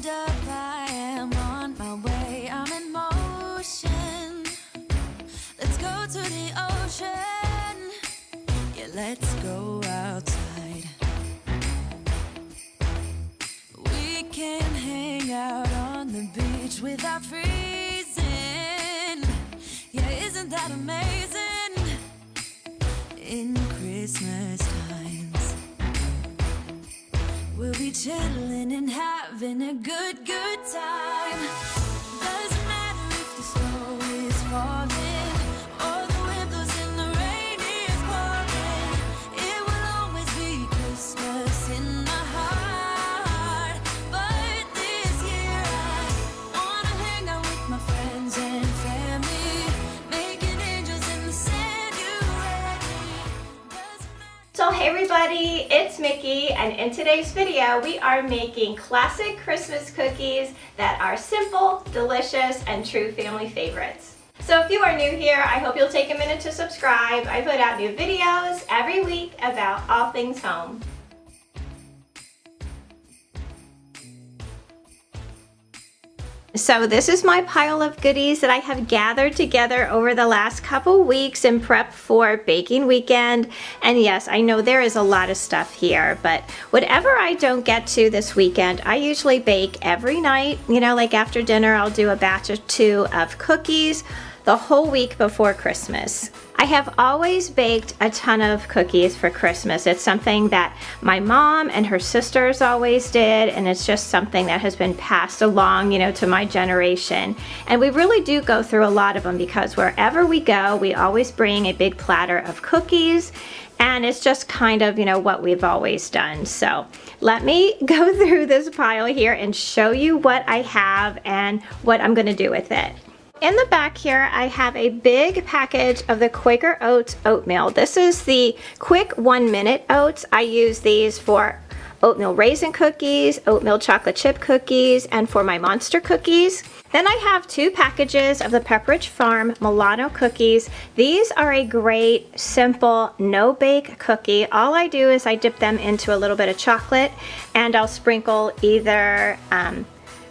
Hold up, I am on my way, I'm in motion. Let's go to the ocean. Yeah, let's go outside. We can hang out on the beach without freezing. Yeah, isn't that amazing? In Christmas times, we'll be chilling and having a good time. Doesn't matter if the snow is falling or the wind blows and the rain is pouring. It will always be Christmas in my heart. But this year I wanna hang out with my friends and family, making angels in the sand. You ready? So hey everybody, it's Mickey, and in today's video we are making classic Christmas cookies that are simple, delicious, and true family favorites. So if you are new here, I hope you'll take a minute to subscribe. I put out new videos every week about all things home. So this is my pile of goodies that I have gathered together over the last couple weeks in prep for baking weekend. And yes, I know there is a lot of stuff here, but whatever I don't get to this weekend, I usually bake every night. You know, like after dinner, I'll do a batch or two of cookies the whole week before Christmas. I have always baked a ton of cookies for Christmas. It's something that my mom and her sisters always did, and it's just something that has been passed along, you know, to my generation. And we really do go through a lot of them because wherever we go, we always bring a big platter of cookies, and it's just kind of, you know, what we've always done. So let me go through this pile here and show you what I have and what I'm gonna do with it. In the back here, I have a big package of the Quaker Oats oatmeal. This is the quick 1-minute oats. I use these for oatmeal raisin cookies, oatmeal chocolate chip cookies, and for my monster cookies. Then I have 2 packages of the Pepperidge Farm Milano cookies. These are a great, simple, no-bake cookie. All I do is I dip them into a little bit of chocolate, and I'll sprinkle either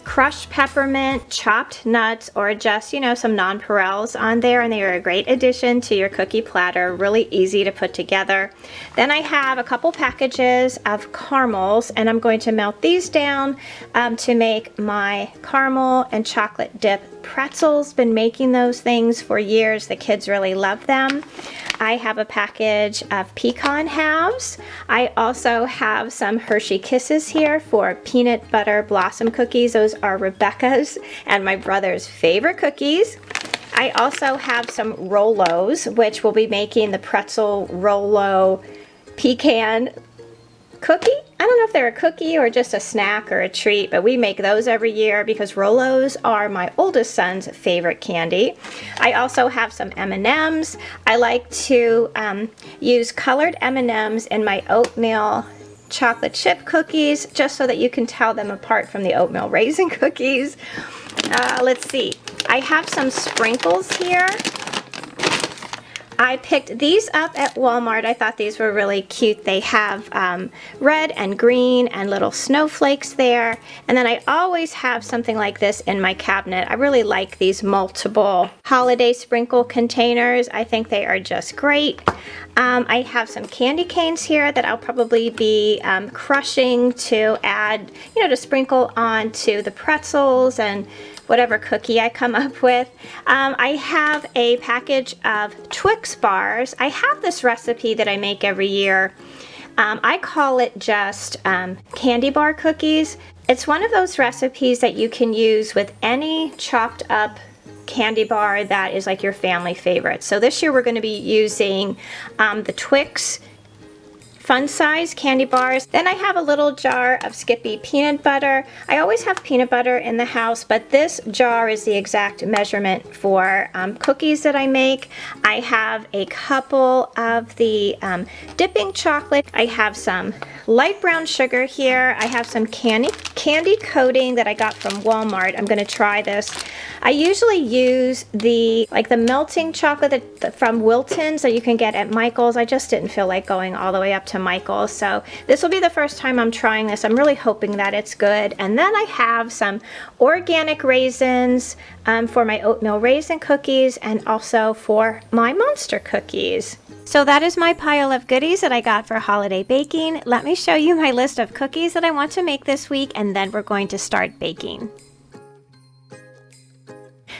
crushed peppermint, chopped nuts, or just, you know, some nonpareils on there, and they are a great addition to your cookie platter. Really easy to put together. Then I have a couple packages of caramels, and I'm going to melt these down to make my caramel and chocolate dip pretzels. Been making those things for years. The kids really love them. I have a package of pecan halves. I also have some Hershey Kisses here for peanut butter blossom cookies. Those are Rebecca's and my brother's favorite cookies. I also have some Rolos, which will be making the pretzel Rolo pecan cookie. I don't know if they're a cookie or just a snack or a treat, but we make those every year because Rolos are my oldest son's favorite candy. I also have some M&Ms. I like to use colored M&Ms in my oatmeal chocolate chip cookies, just so that you can tell them apart from the oatmeal raisin cookies. Let's see. I have some sprinkles here. I picked these up at Walmart. I thought these were really cute. They have red and green and little snowflakes there. And then I always have something like this in my cabinet. I really like these multiple holiday sprinkle containers. I think they are just great. I have some candy canes here that I'll probably be crushing to add, you know, to sprinkle onto the pretzels and whatever cookie I come up with. I have a package of Twix bars. I have this recipe that I make every year. I call it just candy bar cookies. It's one of those recipes that you can use with any chopped up candy bar that is like your family favorite. So this year we're going to be using the Twix fun size candy bars. Then I have a little jar of Skippy peanut butter. I always have peanut butter in the house, but this jar is the exact measurement for cookies that I make. I have a couple of the dipping chocolate. I have some light brown sugar here. I have some candy coating that I got from Walmart. I'm gonna try this. I usually use the melting chocolate from Wilton's that you can get at Michael's. I just didn't feel like going all the way up to Michael's, so this will be the first time I'm trying this. I'm really hoping that it's good. And then I have some organic raisins for my oatmeal raisin cookies and also for my monster cookies. So that is my pile of goodies that I got for holiday baking. Let me show you my list of cookies that I want to make this week, and then we're going to start baking.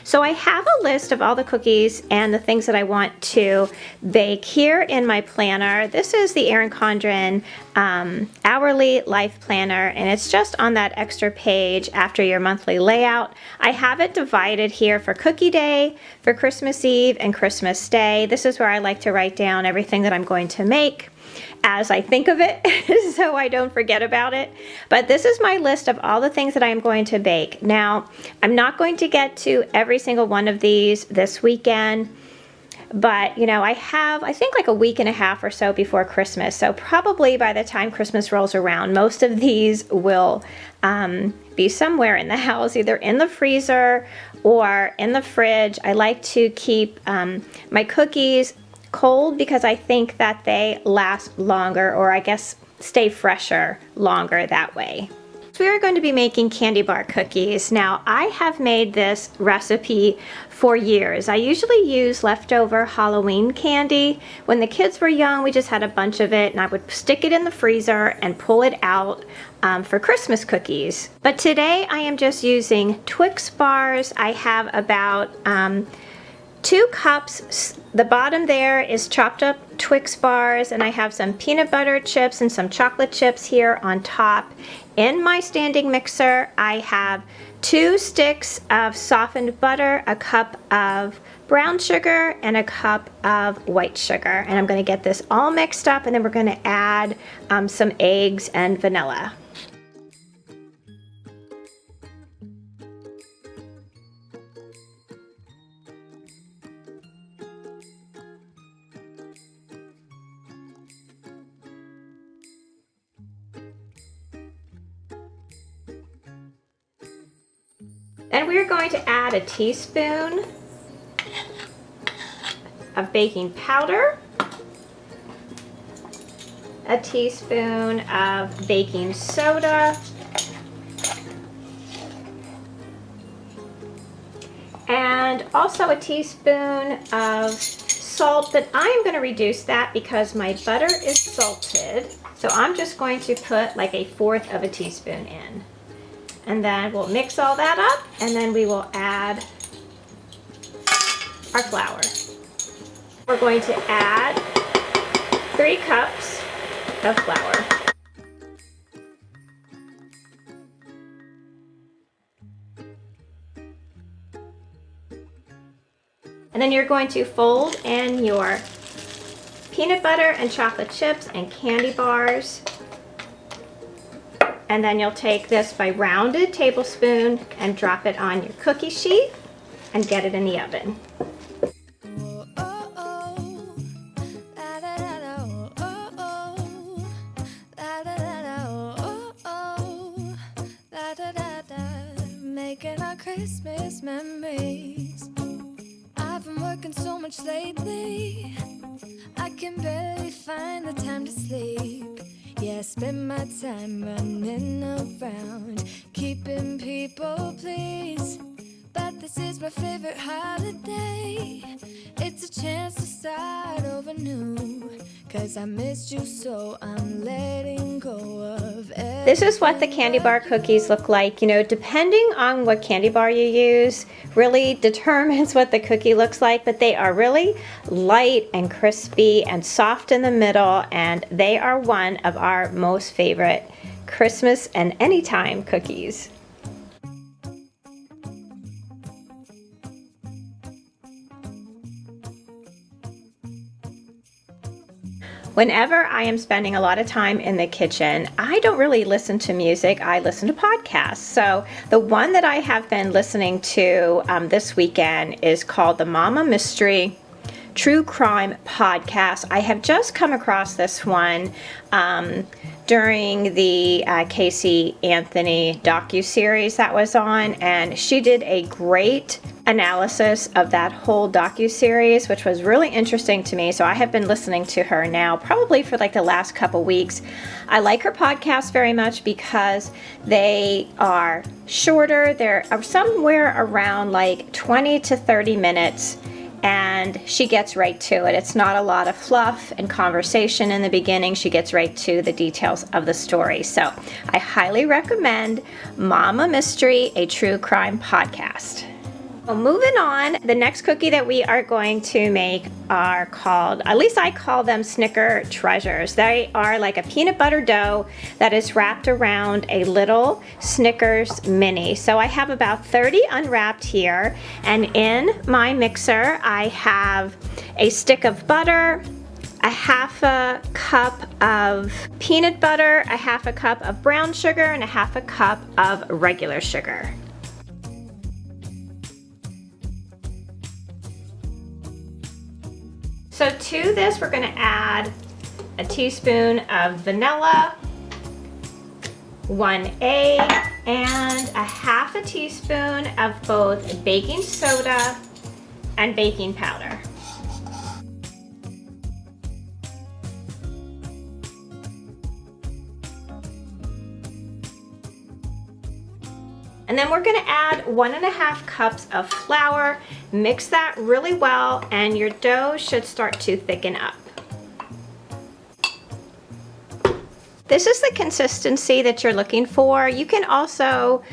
So I have a list of all the cookies and the things that I want to bake here in my planner. This is the Erin Condren Hourly Life Planner, and it's just on that extra page after your monthly layout. I have it divided here for Cookie Day, for Christmas Eve, and Christmas Day. This is where I like to write down everything that I'm going to make as I think of it so I don't forget about it. But this is my list of all the things that I am going to bake. Now, I'm not going to get to every single one of these this weekend, but you know, I have, I think, like a week and a half or so before Christmas. So probably by the time Christmas rolls around, most of these will be somewhere in the house, either in the freezer or in the fridge. I like to keep my cookies cold because I think that they last longer, or I guess stay fresher longer that way. So we are going to be making candy bar cookies. Now, I have made this recipe for years. I usually use leftover Halloween candy. When the kids were young, we just had a bunch of it, and I would stick it in the freezer and pull it out for Christmas cookies. But today I am just using Twix bars. I have about 2 cups. The bottom there is chopped up Twix bars, and I have some peanut butter chips and some chocolate chips here on top. In my standing mixer, I have 2 sticks of softened butter, a cup of brown sugar, and a cup of white sugar. And I'm going to get this all mixed up, and then we're going to add some eggs and vanilla. And we're going to add a teaspoon of baking powder, a teaspoon of baking soda, and also a teaspoon of salt, but I'm going to reduce that because my butter is salted. So I'm just going to put like 1/4 of a teaspoon in. And then we'll mix all that up, and then we will add our flour. We're going to add 3 cups of flour. And then you're going to fold in your peanut butter and chocolate chips and candy bars. And then you'll take this by rounded tablespoon and drop it on your cookie sheet and get it in the oven. Making our Christmas memories. I've been working so much lately, I can barely find the time to sleep. Yeah, I spend my time running around, keeping people pleased. But this is my favorite holiday. It's a chance to start over new, 'cause I missed you, so I'm letting go of everything. This is what the candy bar cookies look like. You know, depending on what candy bar you use really determines what the cookie looks like, but they are really light and crispy and soft in the middle, and they are one of our most favorite Christmas and anytime cookies. Whenever I am spending a lot of time in the kitchen, I don't really listen to music, I listen to podcasts. So the one that I have been listening to this weekend is called the Mama Mystery true crime podcast. I have just come across this one during the Casey Anthony docuseries that was on, and she did a great analysis of that whole docuseries, which was really interesting to me. So I have been listening to her now probably for like the last couple weeks. I like her podcast very much because they are shorter. They're somewhere around like 20 to 30 minutes. And she gets right to it. It's not a lot of fluff and conversation in the beginning. She gets right to the details of the story. So I highly recommend Mama Mystery, a true crime podcast. Well, moving on, the next cookie that we are going to make are called, at least I call them Snicker Treasures. They are like a peanut butter dough that is wrapped around a little Snickers Mini. So I have about 30 unwrapped here, and in my mixer I have a stick of butter, a half a cup of peanut butter, a half a cup of brown sugar, and a half a cup of regular sugar. So to this, we're going to add a teaspoon of vanilla, 1 egg, and a half a teaspoon of both baking soda and baking powder. And then we're going to add 1.5 cups of flour. Mix that really well, and your dough should start to thicken up. This is the consistency that you're looking for. You can also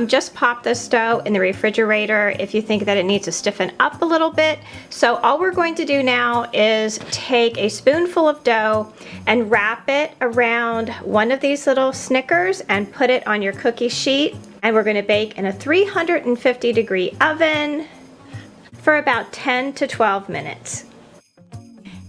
just pop this dough in the refrigerator if you think that it needs to stiffen up a little bit. So all we're going to do now is take a spoonful of dough and wrap it around one of these little Snickers and put it on your cookie sheet. And we're going to bake in a 350-degree oven for about 10 to 12 minutes.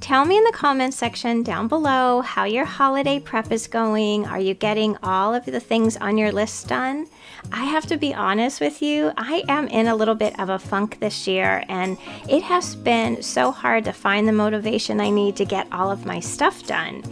Tell me in the comments section down below how your holiday prep is going. Are you getting all of the things on your list done? I have to be honest with you, I am in a little bit of a funk this year, and it has been so hard to find the motivation I need to get all of my stuff done.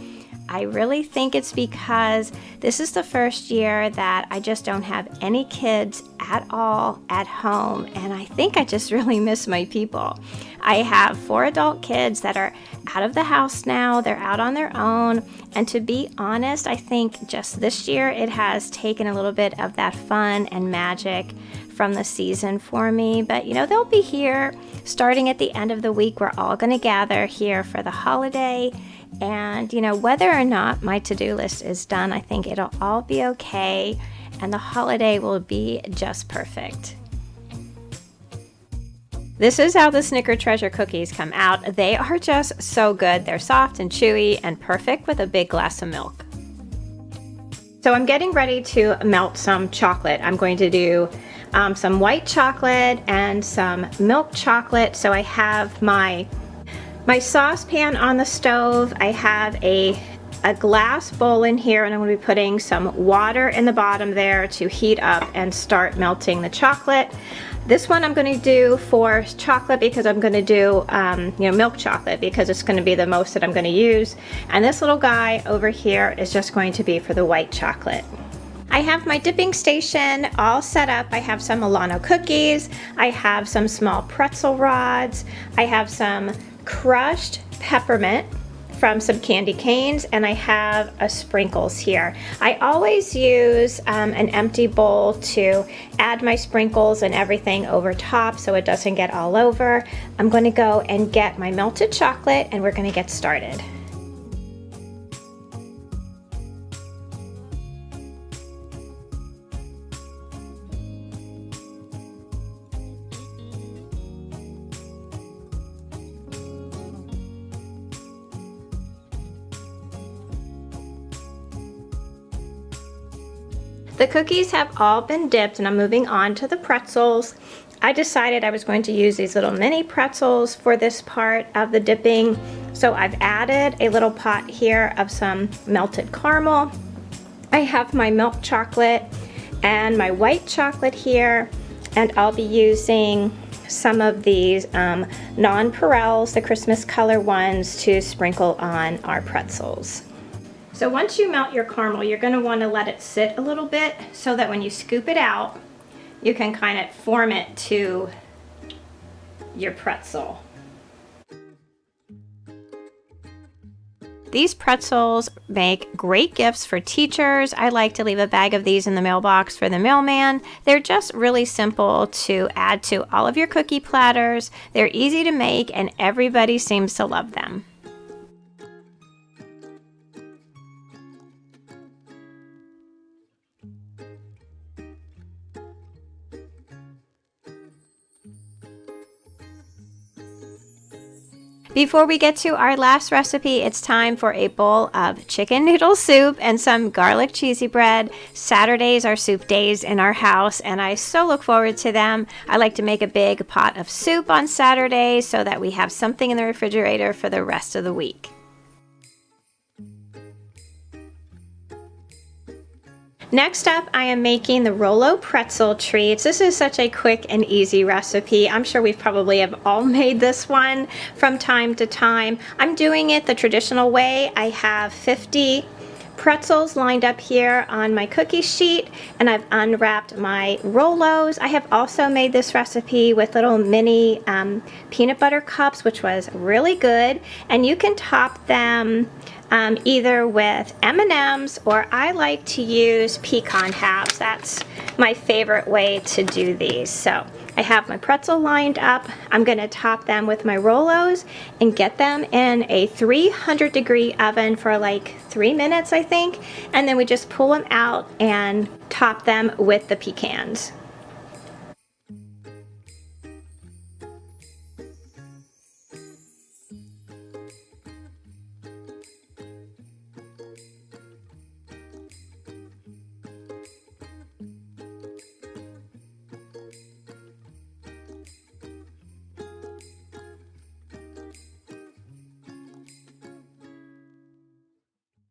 I really think it's because this is the first year that I just don't have any kids at all at home, and I think I just really miss my people. I have 4 adult kids that are out of the house now. They're out on their own, and to be honest, I think just this year it has taken a little bit of that fun and magic from the season for me. But you know, they'll be here starting at the end of the week. We're all going to gather here for the holiday. And you know, whether or not my to-do list is done, I think it'll all be okay, and the holiday will be just perfect. This is how the Snicker Treasure cookies come out. They are just so good. They're soft and chewy and perfect with a big glass of milk. So I'm getting ready to melt some chocolate. I'm going to do some white chocolate and some milk chocolate. So I have my saucepan on the stove. I have a glass bowl in here, and I'm going to be putting some water in the bottom there to heat up and start melting the chocolate. This one I'm going to do for chocolate because I'm going to do milk chocolate because it's going to be the most that I'm going to use. And this little guy over here is just going to be for the white chocolate. I have my dipping station all set up. I have some Milano cookies. I have some small pretzel rods. I have some crushed peppermint from some candy canes, and I have a sprinkles here. I always use an empty bowl to add my sprinkles and everything over top so it doesn't get all over. I'm going to go and get my melted chocolate, and we're going to get started. The cookies have all been dipped, and I'm moving on to the pretzels. I decided I was going to use these little mini pretzels for this part of the dipping. So I've added a little pot here of some melted caramel. I have my milk chocolate and my white chocolate here, and I'll be using some of these non-Perels, the Christmas color ones, to sprinkle on our pretzels. So once you melt your caramel, you're going to want to let it sit a little bit so that when you scoop it out, you can kind of form it to your pretzel. These pretzels make great gifts for teachers. I like to leave a bag of these in the mailbox for the mailman. They're just really simple to add to all of your cookie platters. They're easy to make and everybody seems to love them. Before we get to our last recipe, it's time for a bowl of chicken noodle soup and some garlic cheesy bread. Saturdays are soup days in our house, and I so look forward to them. I like to make a big pot of soup on Saturdays so that we have something in the refrigerator for the rest of the week. Next up, I am making the Rolo pretzel treats. This is such a quick and easy recipe. I'm sure we probably have all made this one from time to time. I'm doing it the traditional way. I have 50 pretzels lined up here on my cookie sheet, and I've unwrapped my Rolos. I have also made this recipe with little mini peanut butter cups, which was really good, and you can top them either with M&Ms, or I like to use pecan halves. That's my favorite way to do these. So I have my pretzel lined up. I'm going to top them with my Rolos and get them in a 300-degree oven for like 3 minutes, I think. And then we just pull them out and top them with the pecans.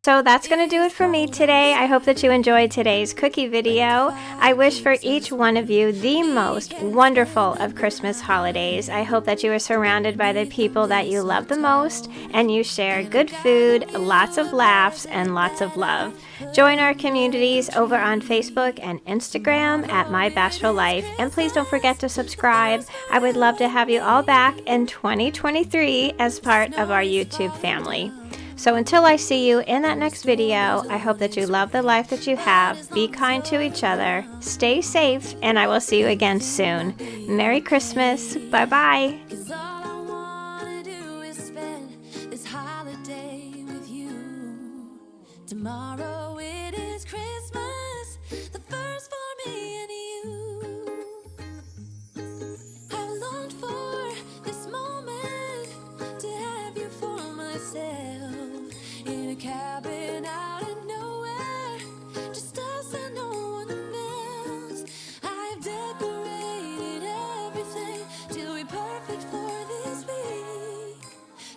So that's going to do it for me today. I hope that you enjoyed today's cookie video. I wish for each one of you the most wonderful of Christmas holidays. I hope that you are surrounded by the people that you love the most and you share good food, lots of laughs, and lots of love. Join our communities over on Facebook and Instagram at My Bashful Life, and please don't forget to subscribe. I would love to have you all back in 2023 as part of our YouTube family. So until I see you in that next video, I hope that you love the life that you have, be kind to each other, stay safe, and I will see you again soon. Merry Christmas. Bye-bye. 'Cause all I wanna do is spend this holiday with you. Tomorrow it is Christmas, the first for me and you. I've longed for this moment to have you for myself. In a cabin out of nowhere, just us and no one else. I've decorated everything till we're perfect for this week.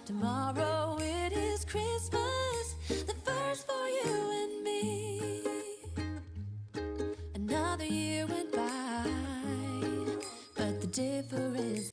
Tomorrow it is Christmas, the first for you and me. Another year went by, but the difference